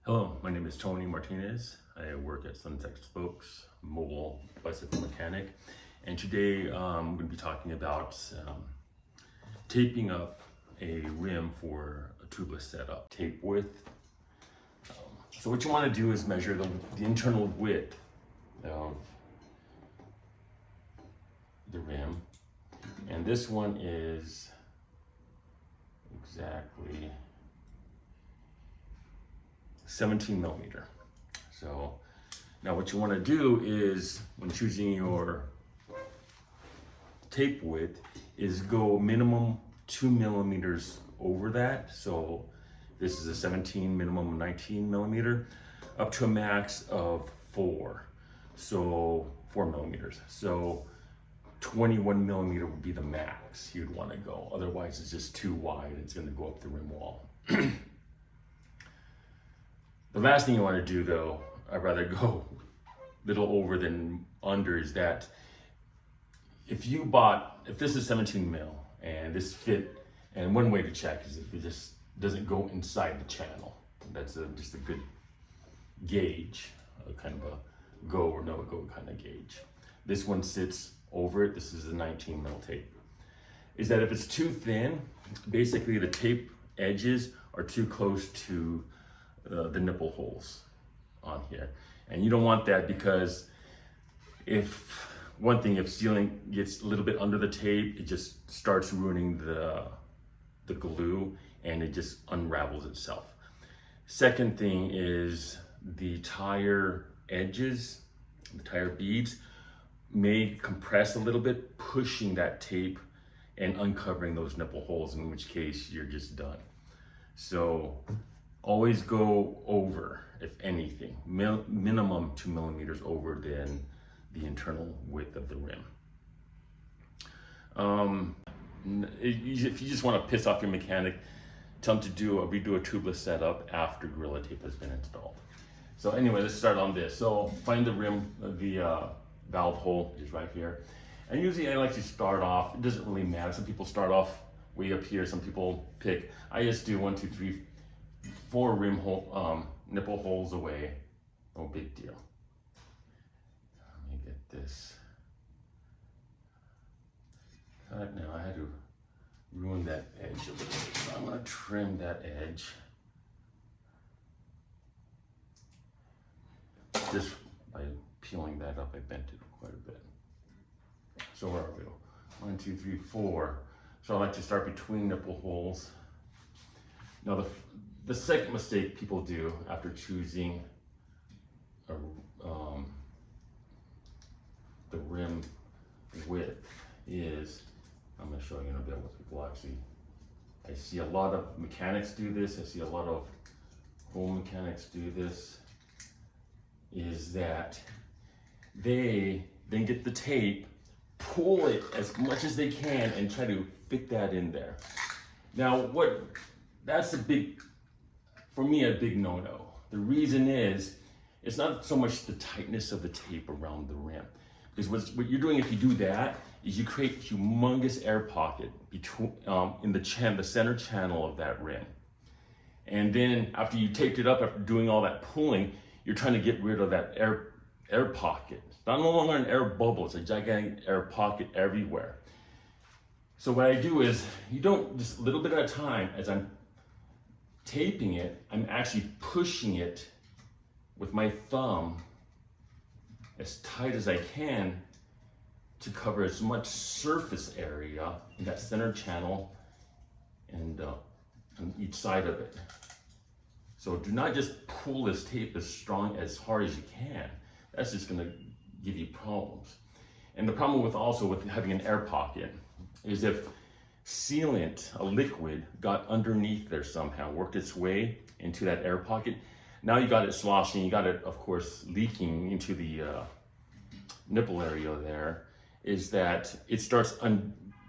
Hello, my name is Tony Martinez. I work at Sunset Spokes, mobile bicycle mechanic. And today I'm going to be talking about taping up a rim for a tubeless setup. Tape width. So what you want to do is measure the internal width of the rim. And this one is exactly 17 millimeter. So now what you want to do is, when choosing your tape width, is go minimum 2 millimeters over that. So this is a 17, minimum 19 millimeter, up to a max of 4. So 4 millimeters. So 21 millimeter would be the max you'd want to go. Otherwise it's just too wide. It's going to go up the rim wall. The last thing you want to do, though, I'd rather go a little over than under, is that if this is 17 mil and this fit, and one way to check is if it just doesn't go inside the channel. That's just a good gauge, kind of a go or no go kind of gauge. This one sits over it. This is a 19 mil tape. Is that if it's too thin, basically the tape edges are too close to the nipple holes on here, and you don't want that, because if sealing gets a little bit under the tape, it just starts ruining the glue and it just unravels itself. Second thing is the tire edges, the tire beads may compress a little bit, pushing that tape and uncovering those nipple holes, in which case you're just done. So always go over, if anything, minimum 2 millimeters over than the internal width of the rim. If you just want to piss off your mechanic, tell them to redo a tubeless setup after Gorilla Tape has been installed. So anyway, let's start on this. So find the rim, the valve hole is right here. And usually I like to start off, it doesn't really matter. Some people start off way up here, some people pick. I just do 1, 2, 3, 4 rim hole, nipple holes away. No big deal. Let me get this cut. Now I had to ruin that edge a little bit, so I'm going to trim that edge. Just by peeling that up, I bent it quite a bit. So where are we? 1, 2, 3, 4. So I like to start between nipple holes. Now the second mistake people do after choosing the rim width is, I'm going to show you in a bit what people actually, I see a lot of mechanics do this, I see a lot of home mechanics do this, is that they then get the tape, pull it as much as they can and try to fit that in there. Now that's for me, a big no-no. The reason is, it's not so much the tightness of the tape around the rim. Because what you're doing if you do that, is you create humongous air pocket between, in the center channel of that rim. And then after you taped it up, after doing all that pulling, you're trying to get rid of that air pocket. It's no longer an air bubble, it's a gigantic air pocket everywhere. So what I do is, you don't, just a little bit at a time, as I'm taping it, I'm actually pushing it with my thumb as tight as I can to cover as much surface area in that center channel and on each side of it. So do not just pull this tape as hard as you can. That's just gonna give you problems. And the problem with having an air pocket is if sealant, a liquid, got underneath there somehow, worked its way into that air pocket. Now you got it sloshing, you got it, of course, leaking into the nipple area there, is that it starts,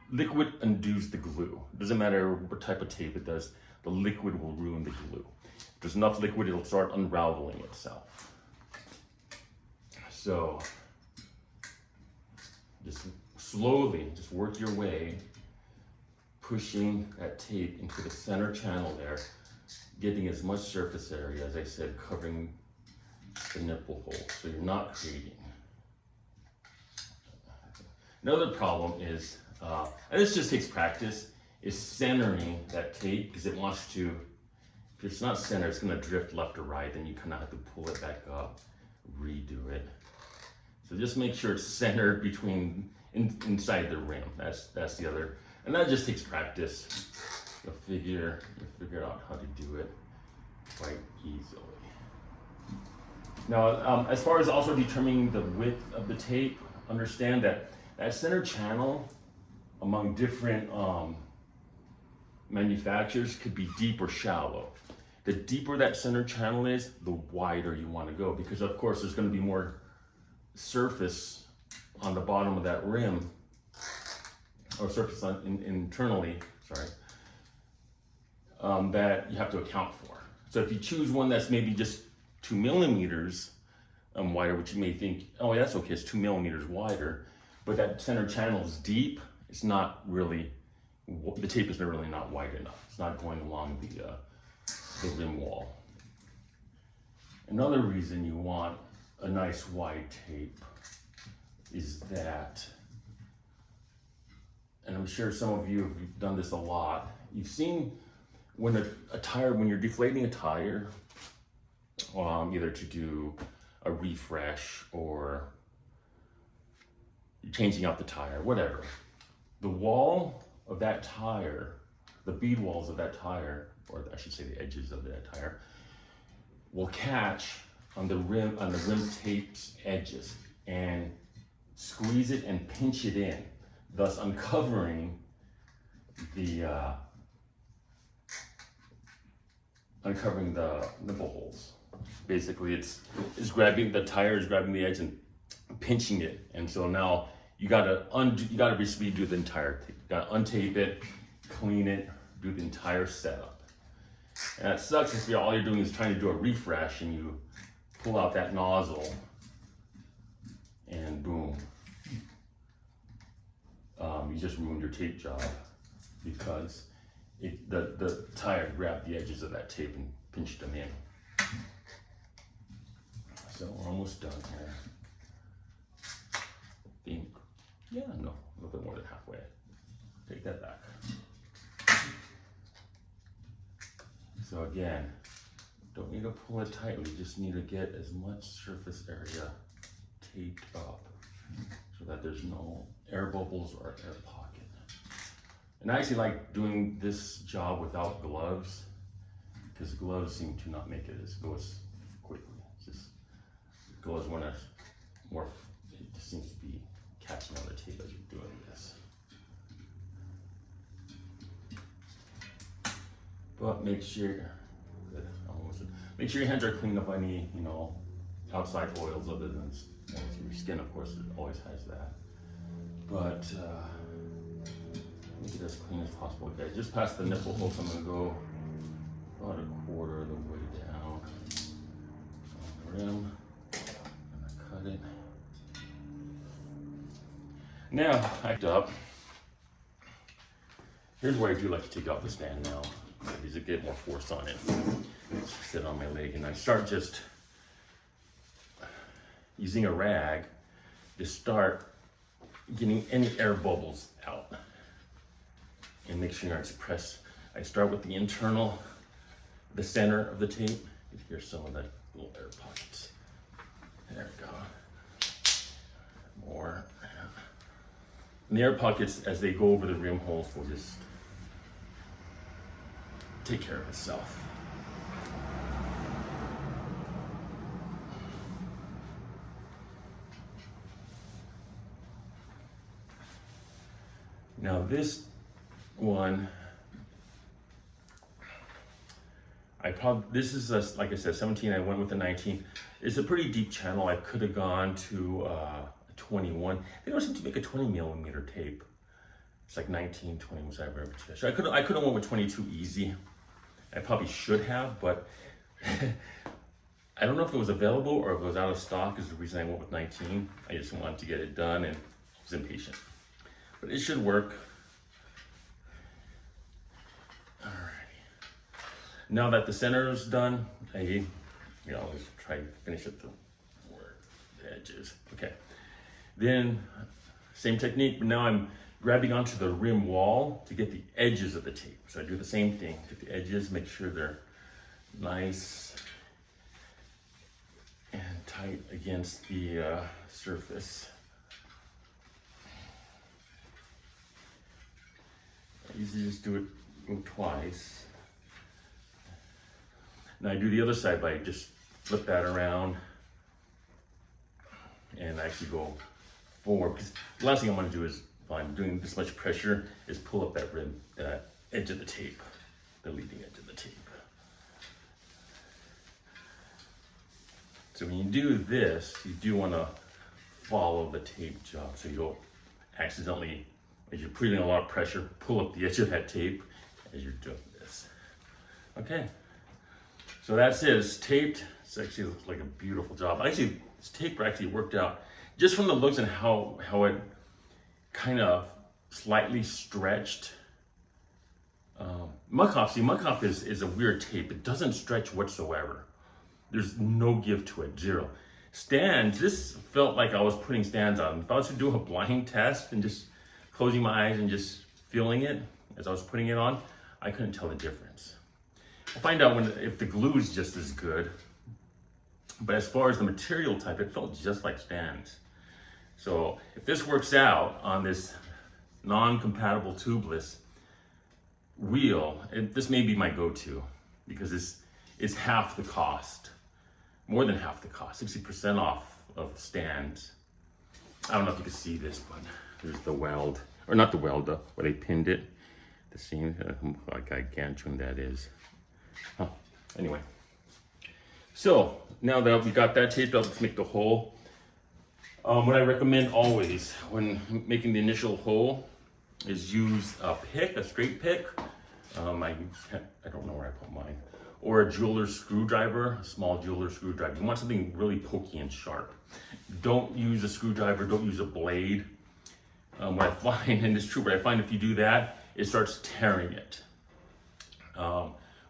liquid undoes the glue. It doesn't matter what type of tape it does, the liquid will ruin the glue. If there's enough liquid, it'll start unraveling itself. So, just slowly, just work your way, pushing that tape into the center channel there getting as much surface area, as I said, covering the nipple hole, so you're not creating. Another problem is, and this just takes practice, is centering that tape, because it wants to, if it's not centered, it's gonna drift left or right, then you kind of have to pull it back up, redo it. So just make sure it's centered between, inside the rim. That's the other, and that just takes practice. You'll figure out how to do it quite easily. Now, as far as also determining the width of the tape, understand that that center channel among different manufacturers could be deep or shallow. The deeper that center channel is, the wider you want to go, because of course there's going to be more surface on the bottom of that rim, or surface internally, sorry, that you have to account for. So if you choose one that's maybe just 2 millimeters wider, which you may think, oh, that's okay, it's 2 millimeters wider, but that center channel is deep, it's not really, the tape is really not wide enough. It's not going along the rim wall. Another reason you want a nice wide tape is that, and I'm sure some of you have done this a lot, you've seen when a tire, when you're deflating a tire, either to do a refresh or changing out the tire, whatever, the wall of that tire, the bead walls of that tire, or I should say the edges of that tire, will catch on the rim tape's edges and squeeze it and pinch it in, thus uncovering the nipple holes. Basically, it's grabbing, the tire is grabbing the edge and pinching it, and so now you gotta basically do the entire tape. You gotta untape it, clean it, do the entire setup. And that sucks if all you're doing is trying to do a refresh and you pull out that nozzle and boom, you just ruined your tape job because the tire grabbed the edges of that tape and pinched them in. So we're almost done here. I think, yeah, no, a little bit more than halfway. Take that back. So again, don't need to pull it tightly, just need to get as much surface area taped up so that there's no air bubbles or air pocket. And I actually like doing this job without gloves, because gloves seem to not make it go as quickly. It's just gloves want to more, it just seems to be catching on the tape as you're doing this. But make sure, good, make sure your hands are clean of any, outside oils other than your skin, of course, it always has that. But make it as clean as possible, guys. Just past the nipple hole, so I'm gonna go about a quarter of the way down on the rim. I'm gonna cut it. Now, act up. Here's where I do like to take off the stand now, because to get more force on it. Just sit on my leg, and I start just using a rag to start getting any air bubbles out. And make sure it's pressed. I start with the internal, the center of the tape. You hear some of the little air pockets. There we go. More. And the air pockets, as they go over the rim holes, will just take care of itself. Now this one, this is like I said, 17, I went with the 19. It's a pretty deep channel. I could have gone to 21. They don't seem to make a 20 millimeter tape. It's like 19, 20 was I remember. So I could have went with 22 easy. I probably should have, but I don't know if it was available or if it was out of stock is the reason I went with 19. I just wanted to get it done and was impatient. But it should work. Alrighty. Now that the center is done, always try to finish it where the edge is. Okay. Then, same technique, but now I'm grabbing onto the rim wall to get the edges of the tape. So I do the same thing, get the edges, make sure they're nice and tight against the surface. I usually just do it twice. Now I do the other side by just flip that around and actually go forward. Because the last thing I want to do is, if I'm doing this much pressure, is pull up that rim, that edge of the tape, the leading edge of the tape. So when you do this, you do want to follow the tape job so you don't accidentally, as you're putting a lot of pressure, pull up the edge of that tape as you're doing this. Okay, so that's it. It's taped. It's actually looks like a beautiful job. Actually, this tape actually worked out just from the looks and how it kind of slightly stretched. Muck-Off is a weird tape. It doesn't stretch whatsoever. There's no give to it, zero. Stands, this felt like I was putting stands on. If I was to do a blind test and just closing my eyes and just feeling it as I was putting it on, I couldn't tell the difference. We'll find out if the glue is just as good. But as far as the material type, it felt just like stands. So if this works out on this non-compatible tubeless wheel, this may be my go-to because it's half the cost, more than half the cost, 60% off of stands. I don't know if you can see this, but there's the weld, or not the weld, where they pinned it. The seam, like gargantuan that is. Huh. Anyway, so now that we got that taped up, let's make the hole. What I recommend always when making the initial hole is use a pick, a straight pick. I don't know where I put mine. Or a jeweler's screwdriver, a small jeweler's screwdriver. You want something really pokey and sharp. Don't use a screwdriver, don't use a blade. What I find, and it's true, but I find if you do that, it starts tearing it.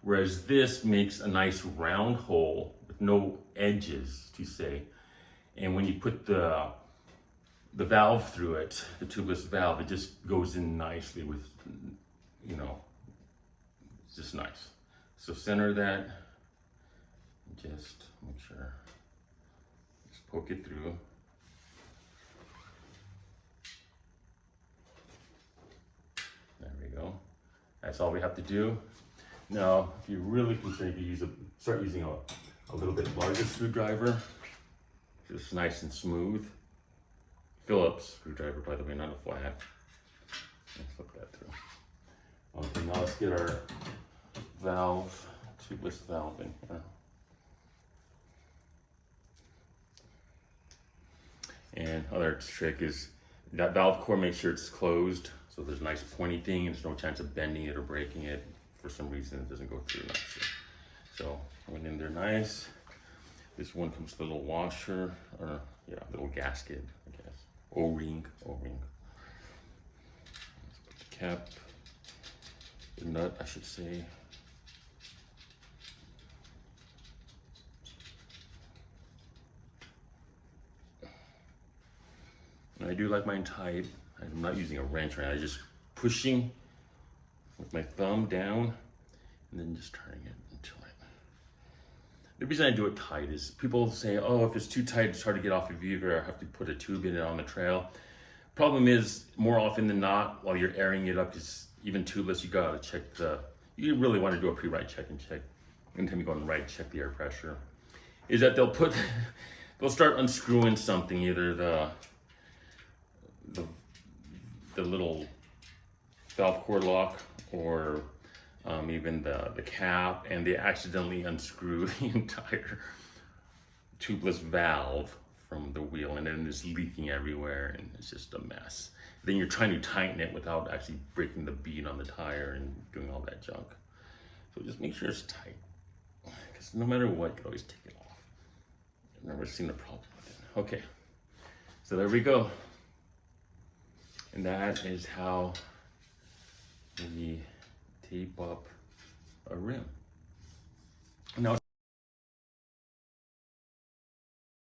Whereas this makes a nice round hole with no edges, to say. And when you put the valve through it, the tubeless valve, it just goes in nicely with, it's just nice. So center that, just make sure, just poke it through. There we go. That's all we have to do. Now, if you're really concerned, you start using a little bit larger screwdriver. Just nice and smooth. Phillips screwdriver, by the way, not a flat. Let's look that through. Okay, now let's get our valve, tubeless valve in here. And other trick is that valve core, make sure it's closed. So there's a nice pointy thing, and there's no chance of bending it or breaking it. For some reason, it doesn't go through nicely. So went in there nice. This one comes with a little washer, or little gasket, I guess. O-ring. Let's put the cap, the nut, I should say. And I do like mine tight. I'm not using a wrench right now. I'm just pushing with my thumb down and then just turning it until The reason I do it tight is people say, oh, if it's too tight, it's hard to get off your Viva, or I have to put a tube in it on the trail. Problem is, more often than not, while you're airing it up, because even tubeless, you gotta check you really want to do a pre-ride check and check, anytime you go on ride, check the air pressure, is that they'll start unscrewing something, either the little valve core lock or even the cap, and they accidentally unscrew the entire tubeless valve from the wheel, and then it's leaking everywhere, and it's just a mess. Then you're trying to tighten it without actually breaking the bead on the tire and doing all that junk. So just make sure it's tight, because no matter what, you can always take it off. I've never seen a problem with it. Okay, so there we go. And that is how we tape up a rim. Now